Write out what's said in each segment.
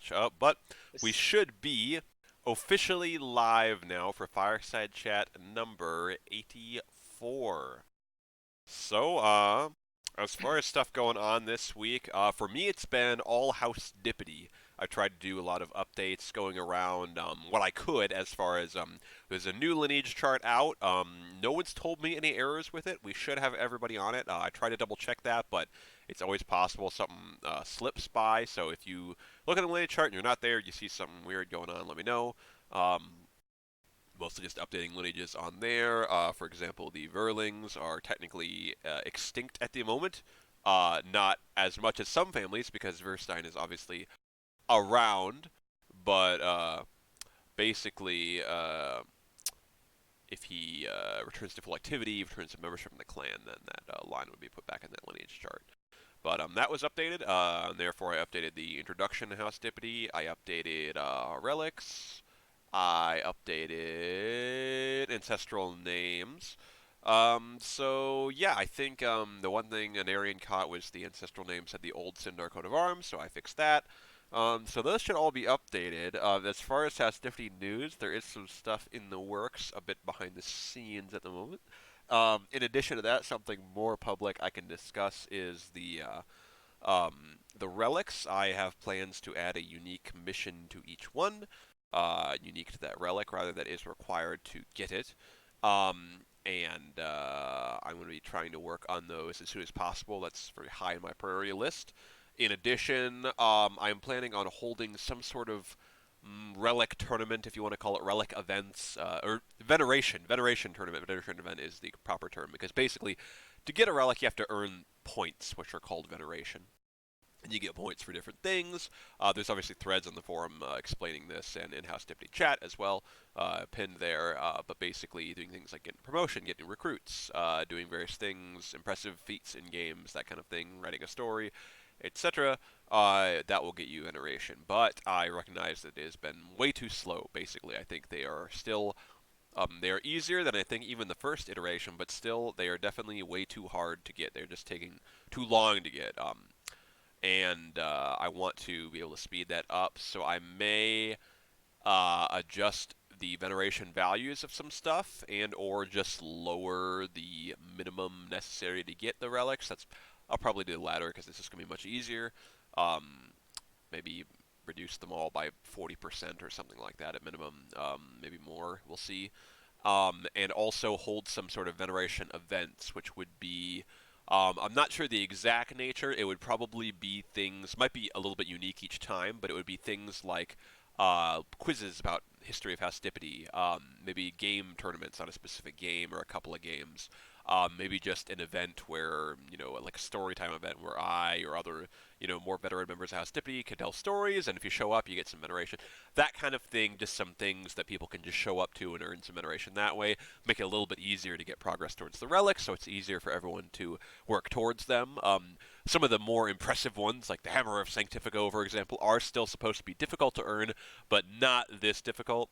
catch up, but we should be officially live now for Fireside Chat number 84. So, as far as stuff going on this week, for me it's been all house dippity. I tried to do a lot of updates going around what I could as far as there's a new lineage chart out. No one's told me any errors with it. We should have everybody on it. I try to double check that, but it's always possible something slips by. So if you look at the lineage chart and you're not there, you see something weird going on, let me know. Mostly just updating lineages on there. For example, the Verlings are technically extinct at the moment. Not as much as some families, because Verstein is obviously around, but basically, if he returns to full activity, returns to membership in the clan, then that line would be put back in that lineage chart. But that was updated, and therefore I updated the introduction to House Dippity. I updated relics. I updated ancestral names. So yeah, I think the one thing Anarian caught was the ancestral names had the old Sindar coat of arms, so I fixed that. So those should all be updated. As far as House Dippity news, there is some stuff in the works, a bit behind the scenes at the moment. In addition to that, something more public I can discuss is the relics. I have plans to add a unique mission to each one, unique to that relic, rather that is required to get it. And I'm going to be trying to work on those as soon as possible. That's very high in my priority list. In addition, I'm planning on holding some sort of relic tournament, if you want to call it relic events, or veneration tournament. Veneration event is the proper term, because basically, to get a relic, you have to earn points, which are called veneration. And you get points for different things. There's obviously threads on the forum explaining this, and in-house Dippity chat as well, pinned there. But basically, doing things like getting promotion, getting recruits, doing various things, impressive feats in games, that kind of thing, writing a story, etc. That will get you veneration. But I recognize that it has been way too slow. Basically, I think they are still they are easier than I think even the first iteration, but still they are definitely way too hard to get. They're just taking too long to get. And I want to be able to speed that up, so I may adjust the veneration values of some stuff, and or just lower the minimum necessary to get the relics. I'll probably do the latter, because this is going to be much easier. Maybe reduce them all by 40% or something like that at minimum. Maybe more, we'll see. And also hold some sort of veneration events, which would be I'm not sure the exact nature. It would probably be things, might be a little bit unique each time, but it would be things like quizzes about history of House Dippity, maybe game tournaments on a specific game or a couple of games, maybe just an event where, like a story time event where I or other, more veteran members of House Dippity can tell stories, and if you show up, you get some veneration. That kind of thing, just some things that people can just show up to and earn some veneration that way, make it a little bit easier to get progress towards the relics, so it's easier for everyone to work towards them. Some of the more impressive ones, like the Hammer of Sanctifico, for example, are still supposed to be difficult to earn, but not this difficult.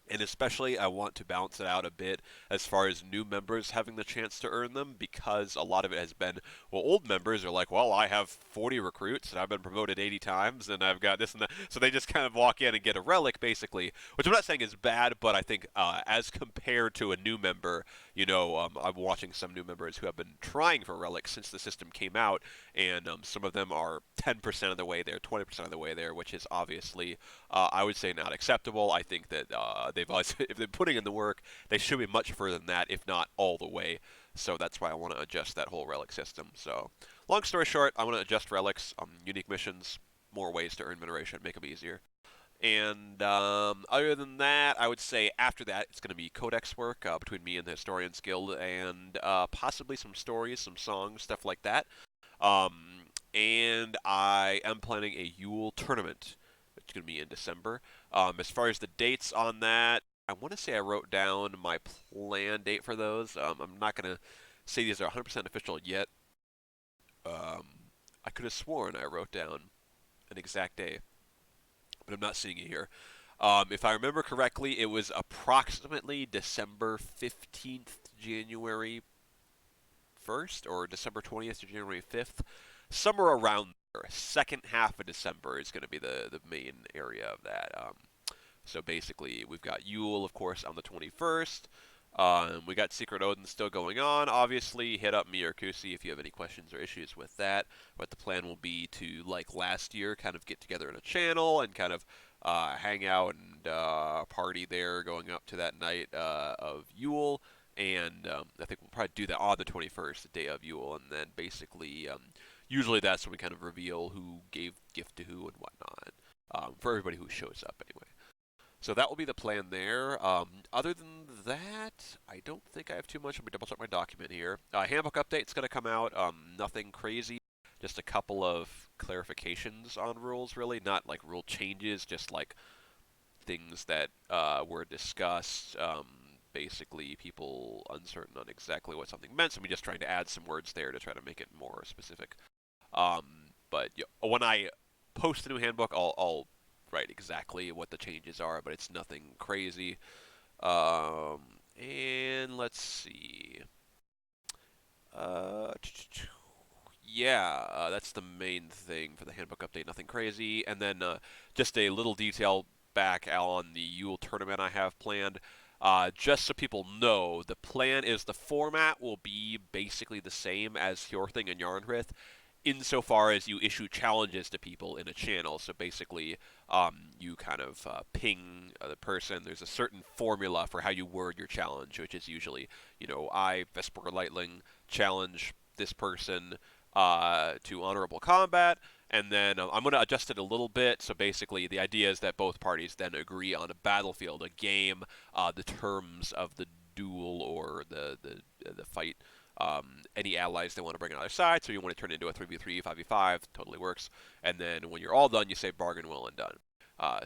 And especially, I want to balance it out a bit as far as new members having the chance to earn them, because a lot of it has been, well, old members are like, well, I have 40 recruits and I've been promoted 80 times and I've got this and that. So they just kind of walk in and get a relic, basically, which I'm not saying is bad, but I think as compared to a new member, I'm watching some new members who have been trying for relics since the system came out, and some of them are 10% of the way there, 20% of the way there, which is obviously, I would say, not acceptable. I think that they've always, if they're putting in the work, they should be much further than that, if not all the way. So that's why I want to adjust that whole relic system. So, long story short, I want to adjust relics, unique missions, more ways to earn veneration, make them easier. And other than that, I would say after that, it's going to be codex work between me and the Historians Guild, and possibly some stories, some songs, stuff like that. And I am planning a Yule tournament. It's going to be in December. As far as the dates on that, I want to say I wrote down my plan date for those. I'm not going to say these are 100% official yet. Um, I could have sworn I wrote down an exact day, but I'm not seeing it here. If I remember correctly, it was approximately December 15th, January 1st, or December 20th to January 5th, somewhere around Second half of December is going to be the main area of that. So basically, we've got Yule, of course, on the 21st. We got Secret Odin still going on. Obviously, hit up me or Kusi if you have any questions or issues with that. But the plan will be to, like last year, kind of get together in a channel and kind of hang out and party there going up to that night of Yule. And I think we'll probably do that on the 21st, the day of Yule. And then basically, usually that's when we kind of reveal who gave gift to who and whatnot. For everybody who shows up, anyway. So that will be the plan there. Other than that, I don't think I have too much. Let me double check my document here. Handbook update's going to come out. Nothing crazy. Just a couple of clarifications on rules, really. Not like rule changes, just like things that were discussed. Basically, people uncertain on exactly what something meant, so we just trying to add some words there to try to make it more specific. But when I post a new handbook, I'll write exactly what the changes are, but it's nothing crazy. And let's see. Uh, yeah, that's the main thing for the handbook update. Nothing crazy. And then just a little detail back on the Yule tournament I have planned. Just so people know, the plan is the format will be basically the same as Hjorthing and Yarnrith, insofar as you issue challenges to people in a channel. So basically, you kind of ping the person. There's a certain formula for how you word your challenge, which is usually, I, Vesper Lightling, challenge this person to honorable combat. And then I'm going to adjust it a little bit. So basically, the idea is that both parties then agree on a battlefield, a game, the terms of the duel or the fight, any allies they want to bring on either side. So you want to turn it into a 3v3, 5v5, totally works. And then when you're all done, you say bargain, will, and done.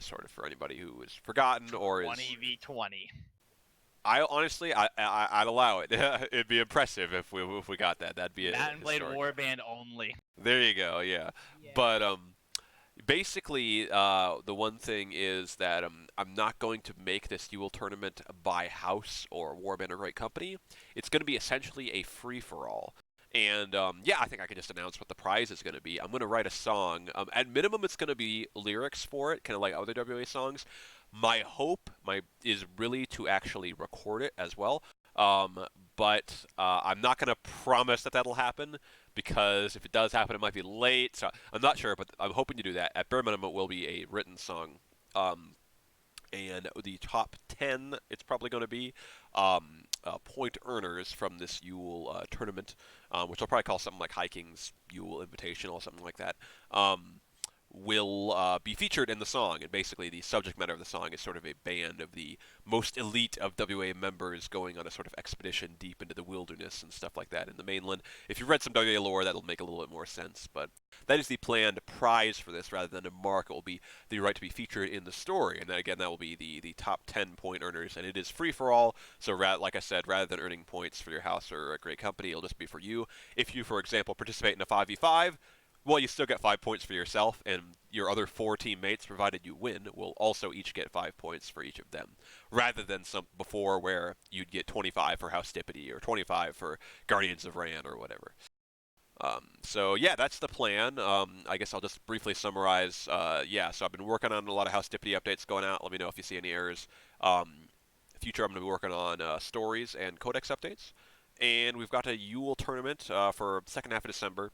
Sort of for anybody who is forgotten or is 20v20. I honestly, I'd allow it. It'd be impressive if we got that. That'd be Mountain Blade historic. Warband only. There you go. Yeah. But basically, the one thing is that I'm not going to make this Yule tournament by house or Warband or Great Company. It's going to be essentially a free for all. And yeah, I think I can just announce what the prize is going to be. I'm going to write a song. At minimum, it's going to be lyrics for it, kind of like other WA songs. My hope is really to actually record it as well. But I'm not going to promise that that'll happen because if it does happen, it might be late. So I'm not sure, but I'm hoping to do that. At bare minimum, it will be a written song. And the top 10, it's probably going to be point earners from this Yule tournament, which I'll probably call something like Hiking's Yule Invitational or something like that. Will be featured in the song, and basically the subject matter of the song is sort of a band of the most elite of WA members going on a sort of expedition deep into the wilderness and stuff like that in the mainland. If you've read some WA lore, that'll make a little bit more sense, but that is the planned prize for this rather than a mark. It will be the right to be featured in the story, and then again, that will be the top 10 point earners, and it is free for all, so like I said, rather than earning points for your house or a great company, it'll just be for you. If you, for example, participate in a 5v5, well, you still get 5 points for yourself, and your other 4 teammates, provided you win, will also each get 5 points for each of them, rather than some before where you'd get 25 for House Dippity or 25 for Guardians of Ran or whatever. So yeah, that's the plan. I guess I'll just briefly summarize. Yeah, so I've been working on a lot of House Dippity updates going out. Let me know if you see any errors. Future, I'm going to be working on stories and codex updates, and we've got a Yule tournament for second half of December.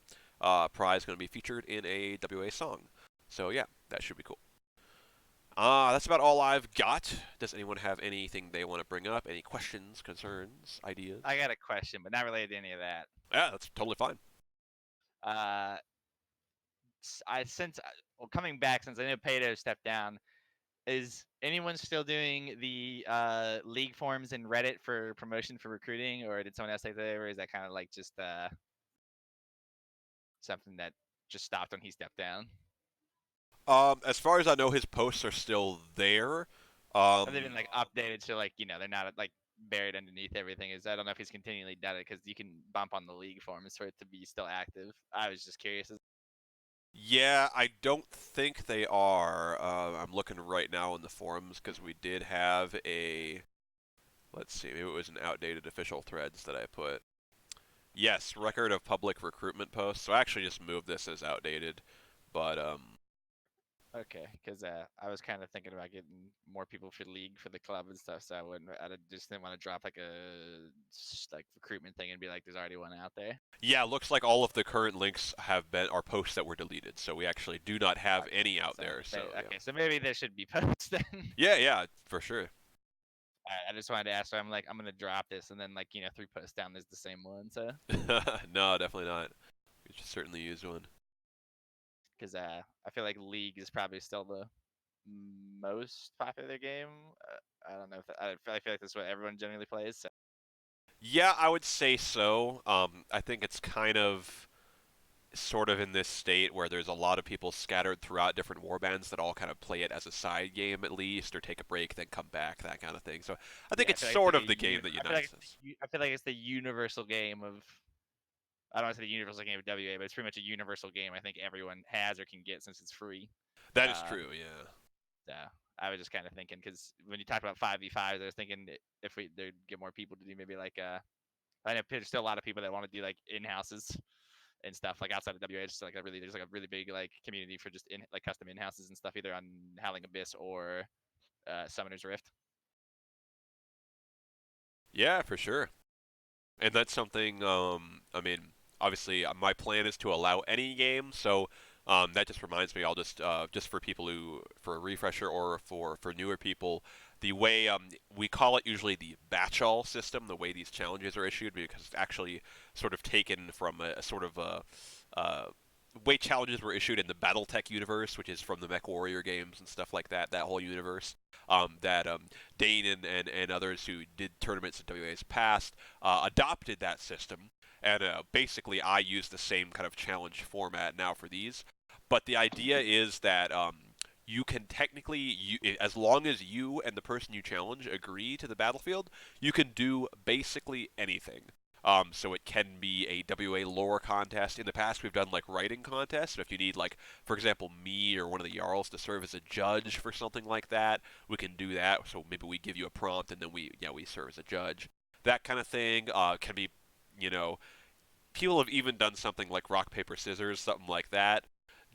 Prize going to be featured in a WA song. So yeah, that should be cool. That's about all I've got. Does anyone have anything they want to bring up? Any questions, concerns, ideas? I got a question, but not related to any of that. Yeah, that's totally fine. Uh, coming back, since I know Pato stepped down, is anyone still doing the league forums in Reddit for promotion for recruiting, or did someone else take that over? Is that kind of like just something that just stopped when he stepped down? As far as I know, his posts are still there. Have they been like updated so like they're not like buried underneath everything? Is I don't know if he's continually done it because you can bump on the league forums for it to be still active. I was just curious. Yeah, I don't think they are. I'm looking right now in the forums because we did have a. Let's see, maybe it was an outdated official threads that I put. Yes, record of public recruitment posts. So I actually just moved this as outdated. But Okay, because I was kind of thinking about getting more people for league for the club and stuff, so just didn't want to drop like a like recruitment thing and be like, there's already one out there. yeah, looks like all of the current links are posts that were deleted, so we actually do not have Okay, any out so there. So yeah, okay, so maybe there should be posts then. yeah, for sure. I just wanted to ask, so I'm like, I'm gonna drop this, and then like 3 posts down, there's the same one, so No, definitely not. We should certainly use one. because I feel like league is probably still the most popular game. I don't know if I feel like that's what everyone generally plays. So. Yeah, I would say so. I think it's kind of sort of in this state where there's a lot of people scattered throughout different warbands that all kind of play it as a side game at least, or take a break, then come back, that kind of thing. So I think Yeah, I it's feel like it's sort like of the game that unites us. I feel like it's the universal game of. I don't want to say the universal game of WA, but it's pretty much a universal game. I think everyone has or can get since it's free. That is Uh, true, yeah. yeah, I was just kind of thinking because when you talked about 5v5s, I was thinking if they'd get more people to do maybe like I know there's still a lot of people that want to do like in houses and stuff like outside of WA. It's like there's like a really big like community for just in like custom in houses and stuff either on Howling Abyss or Summoner's Rift. Yeah, for sure. And that's something, I mean, obviously my plan is to allow any game, so that just reminds me, just for people for a refresher or for newer people, the way we call it usually the batch-all system, the way these challenges are issued, because it's actually sort of taken from a sort of a way challenges were issued in the BattleTech universe, which is from the Mech Warrior games and stuff like that, that whole universe. That Dane and others who did tournaments in WA's past adopted that system, and basically I use the same kind of challenge format now for these. But the idea is that you can technically, as long as you and the person you challenge agree to the battlefield, you can do basically anything. So it can be a WA lore contest. In the past, we've done like writing contests. If you need, like, for example, me or one of the Jarls to serve as a judge for something like that, we can do that. So maybe we give you a prompt and then we serve as a judge. That kind of thing can be, you know, people have even done something like rock paper scissors, something like that.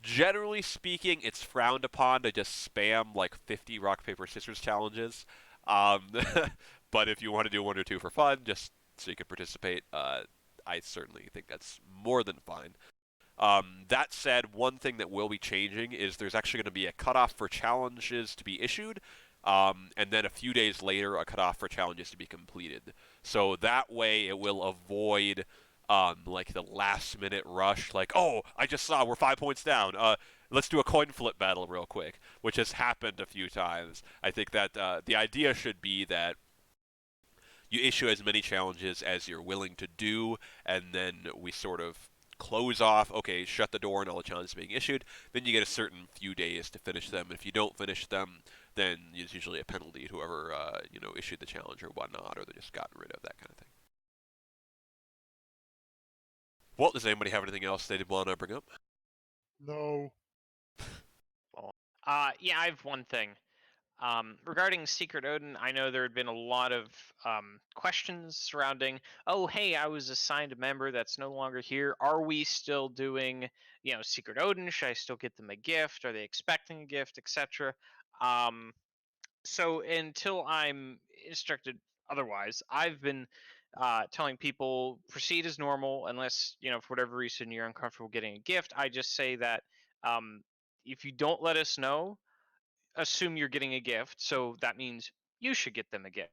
Generally speaking, it's frowned upon to just spam like 50 rock paper scissors challenges. Um, but if you want to do one or two for fun, just so you can participate, I certainly think that's more than fine. That said, one thing that will be changing is there's actually going to be a cutoff for challenges to be issued, and then a few days later, a cutoff for challenges to be completed. So that way, it will avoid like the last minute rush, like, oh, I just saw we're 5 points down. Let's do a coin flip battle real quick, which has happened a few times. I think that the idea should be that you issue as many challenges as you're willing to do, and then we sort of close off, okay, shut the door on all the challenges being issued, then you get a certain few days to finish them. And if you don't finish them, then there's usually a penalty to whoever, issued the challenge or whatnot, or they just gotten rid of, that kind of thing. Well, does anybody have anything else they'd want to bring up? No. Yeah, I have one thing. Regarding Secret Odin, I know there had been a lot of questions surrounding, oh, hey, I was assigned a member that's no longer here. Are we still doing, Secret Odin? Should I still get them a gift? Are they expecting a gift, etc.? So until I'm instructed otherwise, I've been telling people proceed as normal unless, for whatever reason you're uncomfortable getting a gift. I just say that um, if you don't let us know, assume you're getting a gift, so that means you should get them a gift,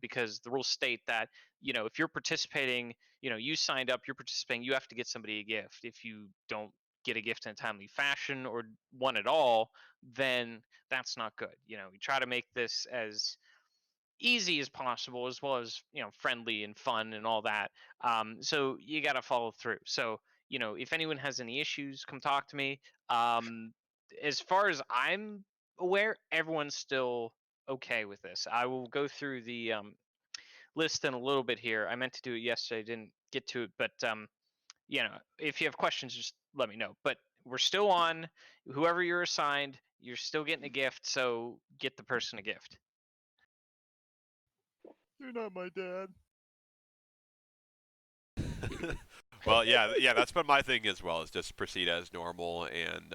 because the rules state that, if you're participating, you signed up, you're participating, you have to get somebody a gift. If you don't get a gift in a timely fashion or one at all, then that's not good. We try to make this as easy as possible, as well as friendly and fun and all that. So you got to follow through. So if anyone has any issues, come talk to me. As far as I'm aware, everyone's still okay with this. I will go through the list in a little bit here. I meant to do it yesterday, didn't get to it, but if you have questions, just let me know. But we're still on. Whoever you're assigned, you're still getting a gift. So get the person a gift. You're not my dad. Well, yeah, that's been my thing as well. Is just proceed as normal, and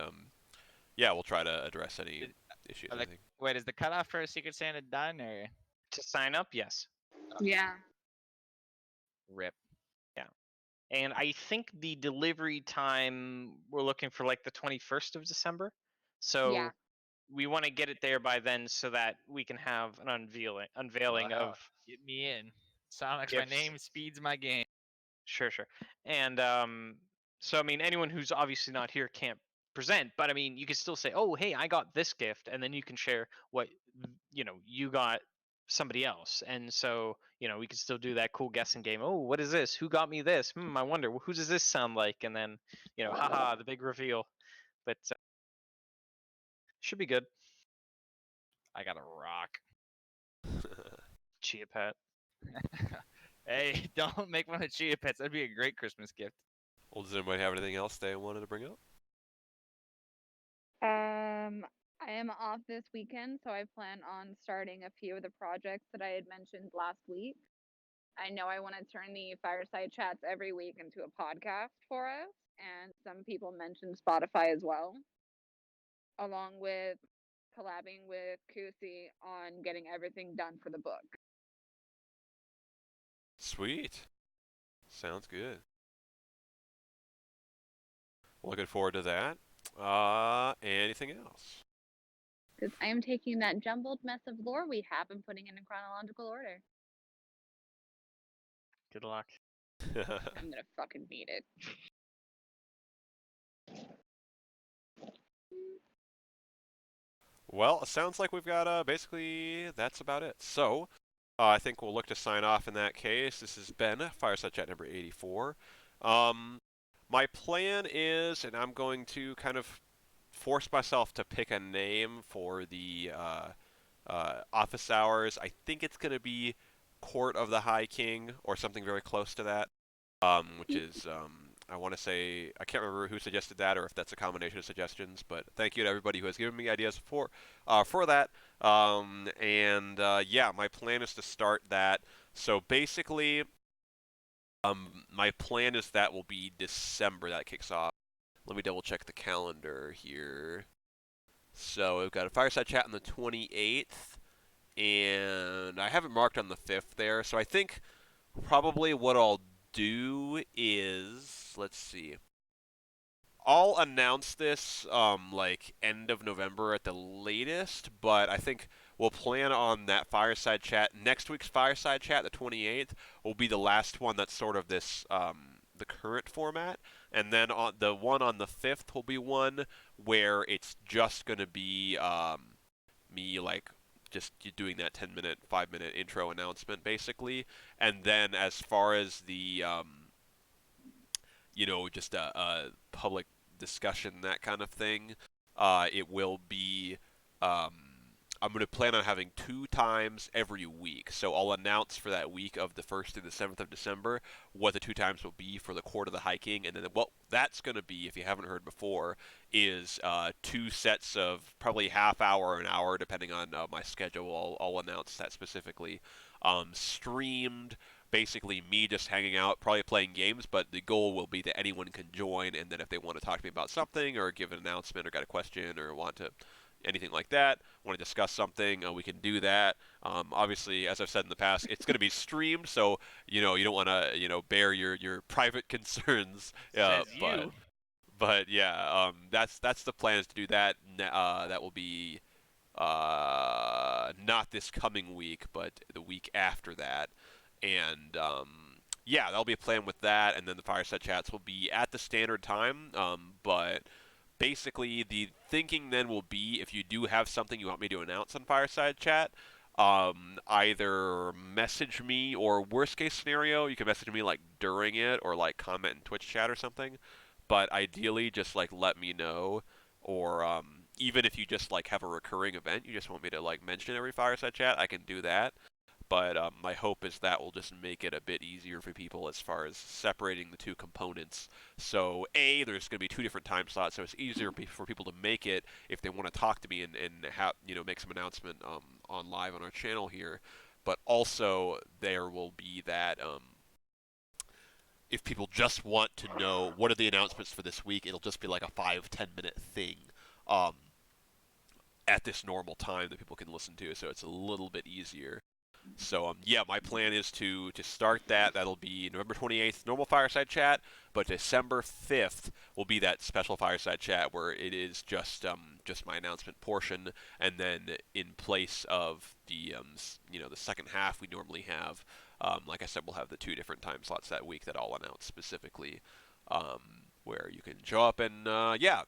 yeah, we'll try to address any Is- issues. Are I the, think. wait, is the cutoff for a Secret Santa done or To sign up, yes. Yeah. rip? And I think the delivery time we're looking for like the 21st of December. So Yeah. we want to get it there by then so that we can have an unveiling Wow, of get me in. Sonic's my gifts. name, speeds my game. Sure. And so I mean, anyone who's obviously not here can't present, but I mean, you can still say, "Oh, hey, I got this gift," and then you can share what you got somebody else, and so we can still do that cool guessing game. Oh, what is this? Who got me this? I wonder who does this sound like? And then haha, the big reveal. But should be good. I got a rock. Chia pet. Hey, don't make one of Chia Pets. That'd be a great Christmas gift. Well, does anybody have anything else they wanted to bring up? I am off this weekend, so I plan on starting a few of the projects that I had mentioned last week. I know I want to turn the fireside chats every week into a podcast for us, and some people mentioned Spotify as well, along with collabing with Kusi on getting everything done for the book. Sweet. Sounds good. Looking forward to that. Anything else? Because I am taking that jumbled mess of lore we have and putting it in chronological order. Good luck. I'm gonna fucking need it. Well, it sounds like we've got basically that's about it. So, I think we'll look to sign off in that case. This has been Fireside Chat number 84. My plan is, and I'm going to kind of force myself to pick a name for the office hours. I think it's going to be Court of the High King or something very close to that, which is I want to say I can't remember who suggested that or if that's a combination of suggestions. But thank you to everybody who has given me ideas for that. Yeah, my plan is to start that. So basically, my plan is that will be December that kicks off. Let me double check the calendar here. So we've got a fireside chat on the 28th, and I have it marked on the 5th there. So I think probably what I'll do is, let's see. I'll announce this like end of November at the latest, but I think we'll plan on that fireside chat. Next week's fireside chat, the 28th, will be the last one that's sort of this the current format, and then on the one on the 5th will be one where it's just going to be me like just doing that 10-minute, 5-minute intro announcement basically, and then as far as the just a public discussion, that kind of thing. It will be. I'm going to plan on having 2 times every week. So I'll announce for that week of the 1st through the 7th of December what the 2 times will be for the Court of the Hiking. And then what that's going to be, if you haven't heard before, is 2 sets of probably half hour, an hour, depending on my schedule. I'll announce that specifically. Streamed basically me just hanging out, probably playing games, but the goal will be that anyone can join, and then if they want to talk to me about something, or give an announcement, or got a question, or want to anything like that, want to discuss something, we can do that. Obviously, as I've said in the past, it's going to be streamed, so you don't want to bear your private concerns. Says but you. but yeah, that's the plan is to do that. That will be not this coming week, but the week after that. And yeah, that'll be a plan with that. And then the fireside chats will be at the standard time. But basically, the thinking then will be if you do have something you want me to announce on fireside chat, either message me or worst case scenario, you can message me like during it or like comment in Twitch chat or something. But ideally, just like let me know, or even if you just like have a recurring event you just want me to like mention every fireside chat, I can do that. But my hope is that will just make it a bit easier for people as far as separating the two components. So there's going to be 2 different time slots, so it's easier for people to make it if they want to talk to me and have make some announcement on live on our channel here. But also there will be that if people just want to know what are the announcements for this week, it'll just be like a 5-10 minute thing um, at this normal time that people can listen to, so it's a little bit easier. So yeah, my plan is to start that. That'll be November 28th, normal fireside chat, but December 5th will be that special fireside chat where it is just my announcement portion, and then in place of the the second half we normally have, like I said, we'll have the 2 different time slots that week that I'll announce specifically, where you can show up and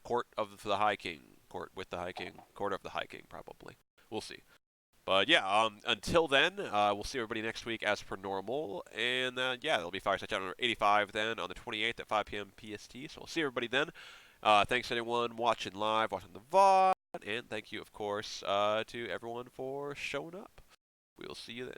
court of the High King, court with the High King, court of the High King probably. We'll see. But yeah, until then, we'll see everybody next week as per normal. And yeah, there'll be Fireside Chat number 85 then on the 28th at 5 p.m. PST. So we'll see everybody then. Thanks anyone watching live, watching the VOD. And thank you, of course, to everyone for showing up. We'll see you then.